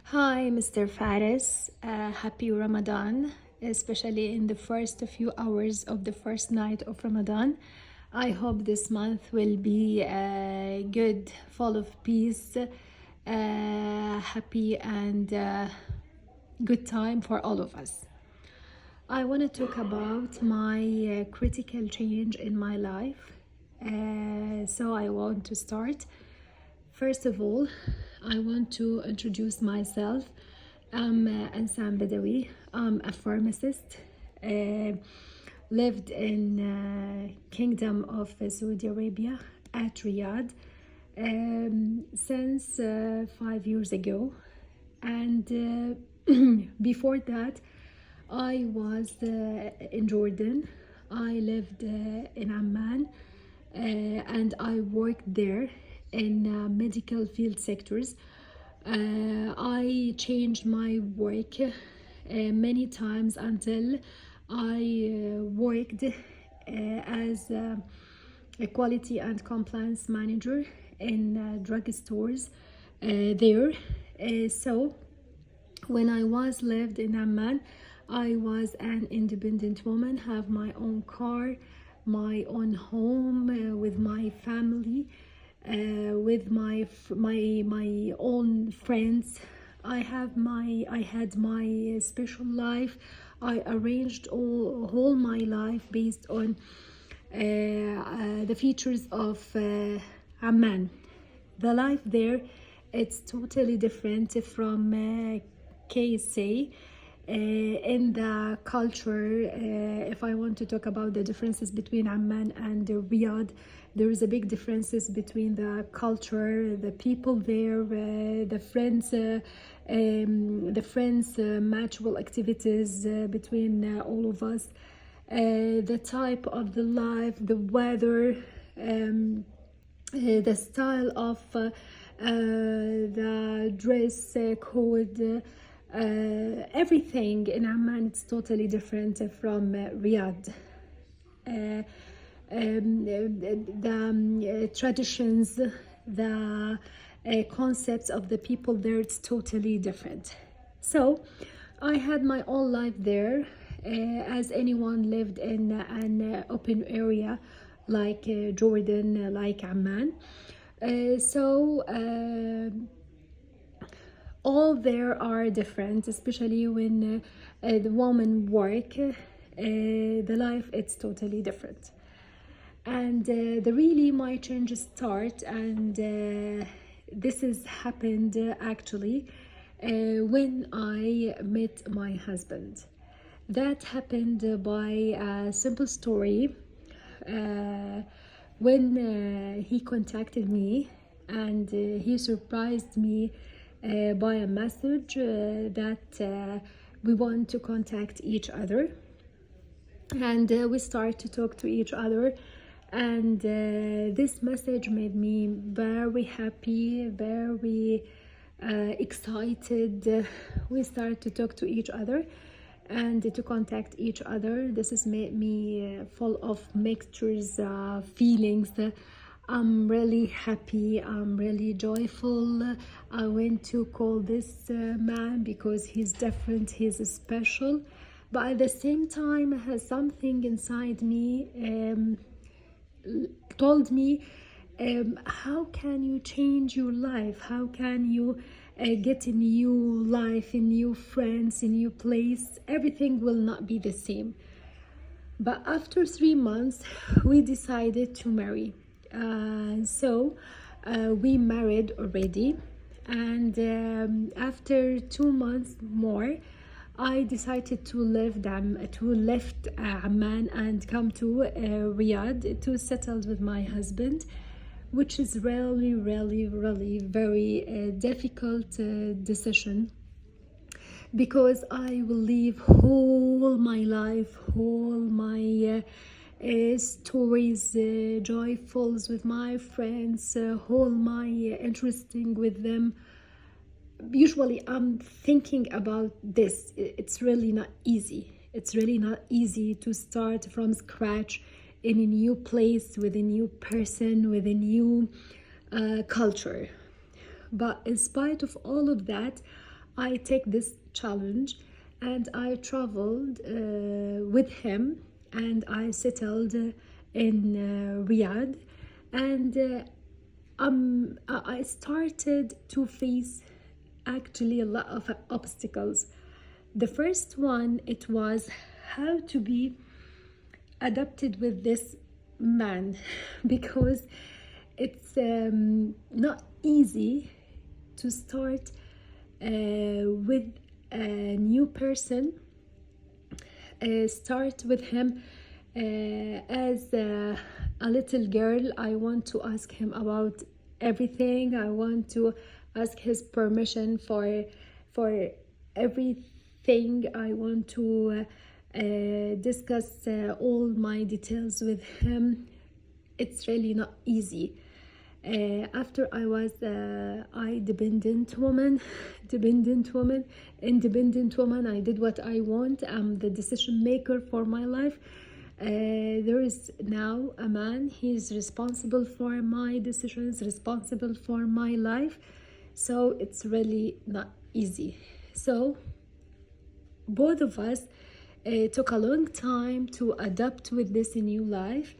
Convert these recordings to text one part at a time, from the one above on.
Hi, Mr. Faris. Happy Ramadan, especially in the first few hours of the first night of Ramadan. I hope this month will be good, full of peace, happy, and good time for all of us. I want to talk about my critical change in my life. So I want to start. First of all, I want to introduce myself. I'm Ansam Badawi. I'm a pharmacist. Lived in Kingdom of Saudi Arabia at Riyadh since 5 years ago, and before that, I was in Jordan. I lived in Amman, and I worked there in medical field sectors. I changed my work many times until I worked as a quality and compliance manager in drugstores there. So when I was lived in Amman, I was an independent woman, have my own car, my own home with my family, with my own friends. I had my special life. I arranged all my life based on the features of Amman. The life there, it's totally different from KSA. In the culture, if I want to talk about the differences between Amman and Riyadh, there is a big differences between the culture, the people there, the friends, mutual activities between all of us, the type of the life, the weather, the style of the dress code. Everything in Amman is totally different from Riyadh. The traditions, the concepts of the people there, it's totally different. So I had my own life there, as anyone lived in an open area like Jordan, like Amman. All there are different, especially when the woman work, the life it's totally different. And the really my changes start, and this has happened actually when I met my husband. That happened by a simple story. When he contacted me, and he surprised me by a message that we want to contact each other, and we start to talk to each other, and this message made me very happy, very excited. We start to talk to each other and to contact each other. This has made me full of mixtures feelings. I'm really happy, I'm really joyful. I want to call this man because he's different, he's special, but at the same time has something inside me told me, how can you change your life? How can you get a new life, a new friends, a new place? Everything will not be the same. But after 3 months, we decided to marry. So we married already, and after 2 months more, I decided to left Amman and come to Riyadh to settle with my husband, which is really, really, really very difficult decision, because I will leave whole my life, whole my stories, joyfuls with my friends, whole my interesting with them. Usually I'm thinking about this. It's really not easy. It's really not easy to start from scratch in a new place, with a new person, with a new culture. But in spite of all of that, I take this challenge and I traveled with him, and I settled in Riyadh. And I started to face actually a lot of obstacles. The first one, it was how to be adapted with this man because it's not easy to start with a new person, start with him as a little girl. I want to ask him about everything. I want to ask his permission for everything. I want to discuss all my details with him. It's really not easy. After I was independent woman, I did what I want. I'm the decision maker for my life. There is now a man. He's responsible for my decisions, responsible for my life. So it's really not easy. So both of us took a long time to adapt with this new life,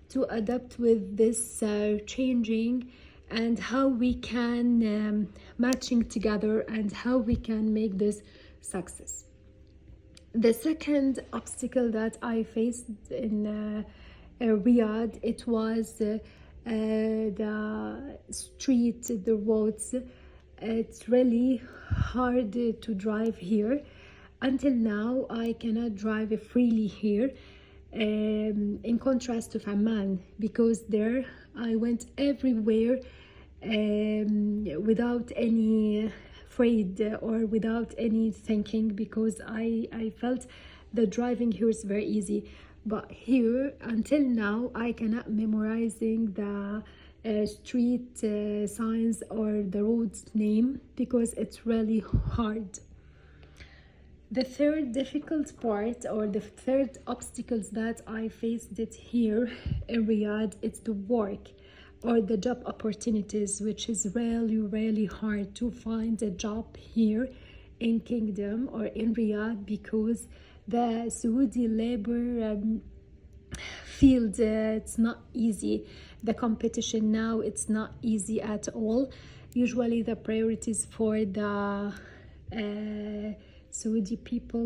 to adapt with this changing, and how we can matching together and how we can make this success. The second obstacle that I faced in Riyadh, it was the street, the roads. It's really hard to drive here. Until now, I cannot drive freely here. In contrast to Amman, because there I went everywhere without any afraid or without any thinking, because I felt the driving here is very easy. But here, until now, I cannot memorizing the street signs or the road's name because it's really hard. The third difficult part, or the third obstacles that I faced it here in Riyadh, it's the work or the job opportunities, which is really hard to find a job here in Kingdom or in Riyadh, because the Saudi labor field, it's not easy. The competition now, it's not easy at all. Usually the priorities for the Saudi people,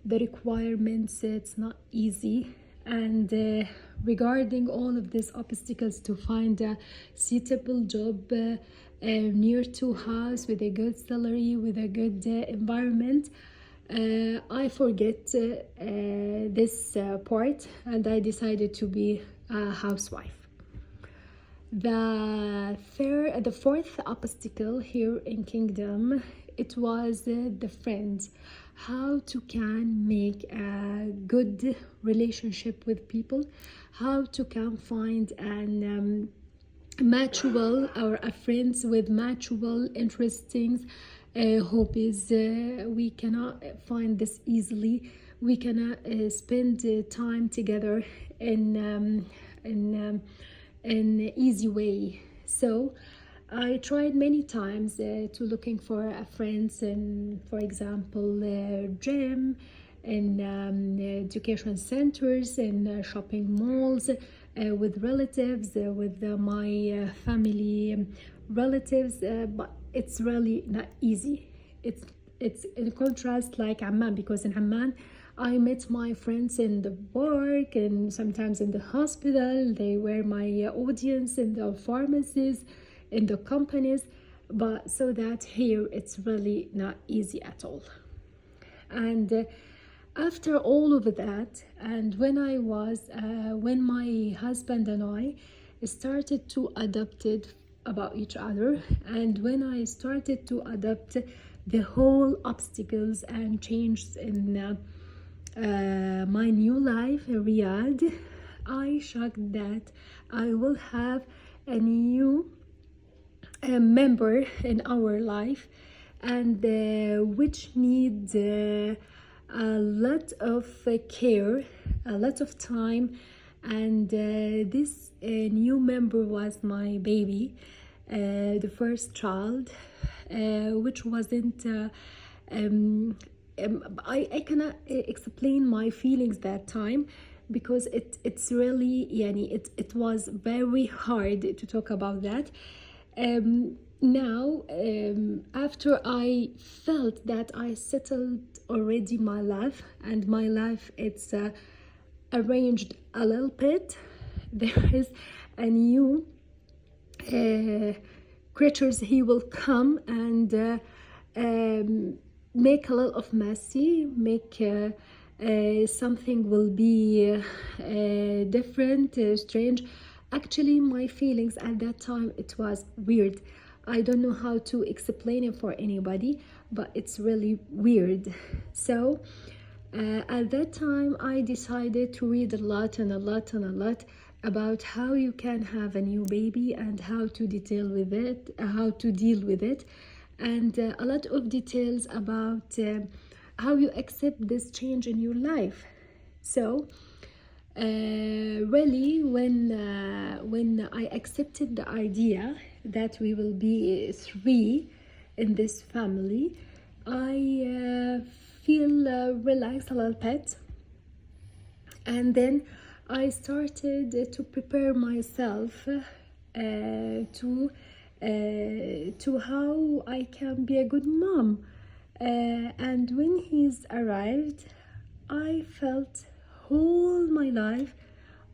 the requirements, it's not easy. And regarding all of these obstacles to find a suitable job near to house with a good salary, with a good environment, I forget this part, and I decided to be a housewife. The fourth obstacle here in Kingdom, it was the friends. How to can make a good relationship with people, how to can find an mutual or a friends with mutual interesting hobbies. We cannot find this easily. We cannot spend time together in an easy way. So I tried many times to looking for friends in, for example, gym, in education centers, in shopping malls, with relatives, with my family relatives, but it's really not easy. It's in contrast like Amman, because in Amman I met my friends in the work and sometimes in the hospital. They were my audience in the pharmacies, in the companies, but so that here it's really not easy at all. And after all of that, and when my husband and I started to adapt it about each other, and when I started to adapt the whole obstacles and changes in my new life in Riyadh, I shocked that I will have a new member in our life, and which needs a lot of care, a lot of time. And this new member was my baby, the first child. which wasn't I cannot explain my feelings that time, because it's really يعني it was very hard to talk about that. Now, after I felt that I settled already my life, and my life it's arranged a little bit, there is a new creatures. He will come and make a little of messy, make something will be different, strange. Actually, my feelings at that time, it was weird. I don't know how to explain it for anybody, but it's really weird. So at that time, I decided to read a lot and a lot and a lot about how you can have a new baby and how to deal with it, and a lot of details about how you accept this change in your life. So really, when I accepted the idea that we will be three in this family, I feel relaxed a little bit, and then I started to prepare myself to how I can be a good mom. And when he's arrived, I felt whole my life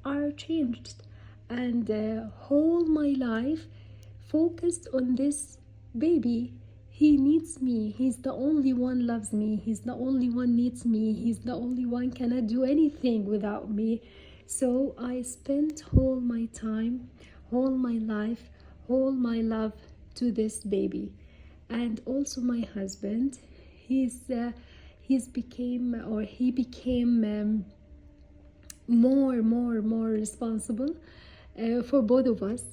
are changed, and whole my life focused on this baby. He needs me. He's the only one loves me. He's the only one needs me. He's the only one cannot do anything without me. So I spent whole my time, whole my life, all my love to this baby. And also my husband, he became more responsible for both of us,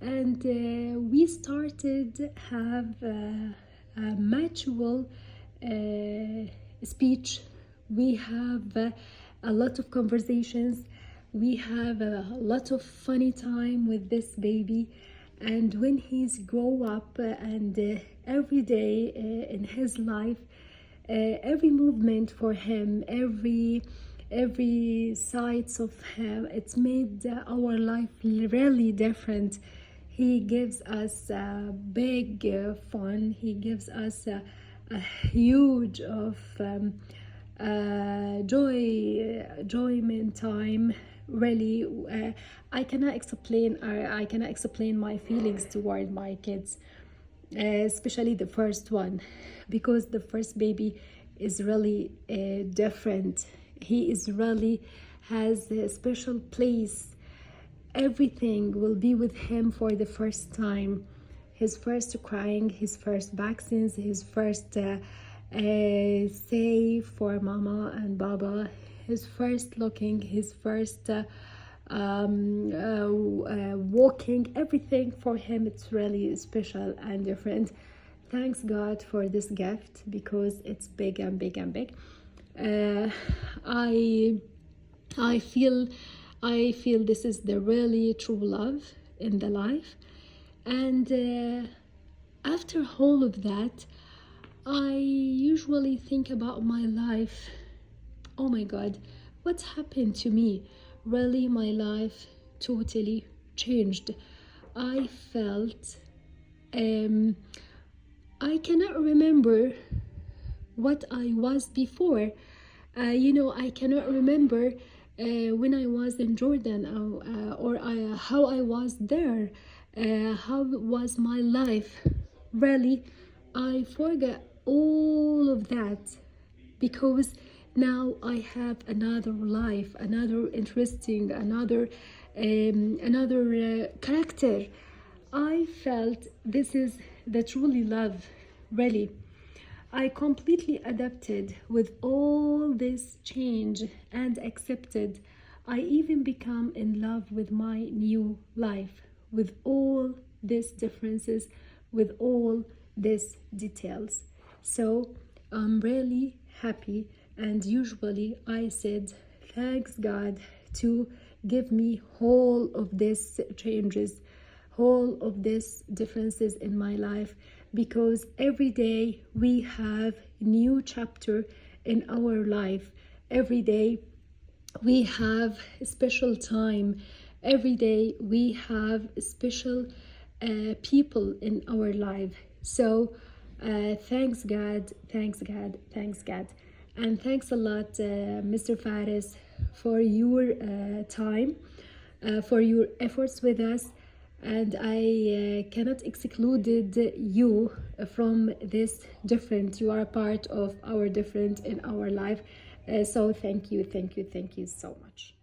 and we started have a mutual speech. We have a lot of conversations. We have a lot of funny time with this baby. And when he's grow up and every day in his life, every movement for him, every sides of him, it's made our life really different. He gives us big fun. He gives us a huge of enjoyment time. Really, I cannot explain my feelings toward my kids, especially the first one, because the first baby is really different. He is really has a special place. Everything will be with him for the first time. His first crying, his first vaccines, his first say for mama and baba, his first looking, his first walking, everything for him, it's really special and different. Thanks God for this gift, because it's big and big and big. I feel this is the really true love in the life. And after all of that, I usually think about my life. Oh my God, what happened to me? Really, my life totally changed. I felt I cannot remember what I was before. I cannot remember when I was in Jordan, how I was there, how was my life. Really, I forgot all of that, because now I have another life, another interesting, another character. I felt this is the truly love, really. I completely adapted with all this change and accepted. I even become in love with my new life, with all these differences, with all these details. So I'm really happy, and usually I said thanks God to give me all of these changes, all of these differences in my life, because every day we have new chapter in our life. Every day we have a special time. Every day we have special people in our life. So thanks God, thanks God, thanks God. And thanks a lot, Mr. Faris, for your time, for your efforts with us. And I cannot exclude you from this different. You are a part of our different in our life. So thank you, thank you, thank you so much.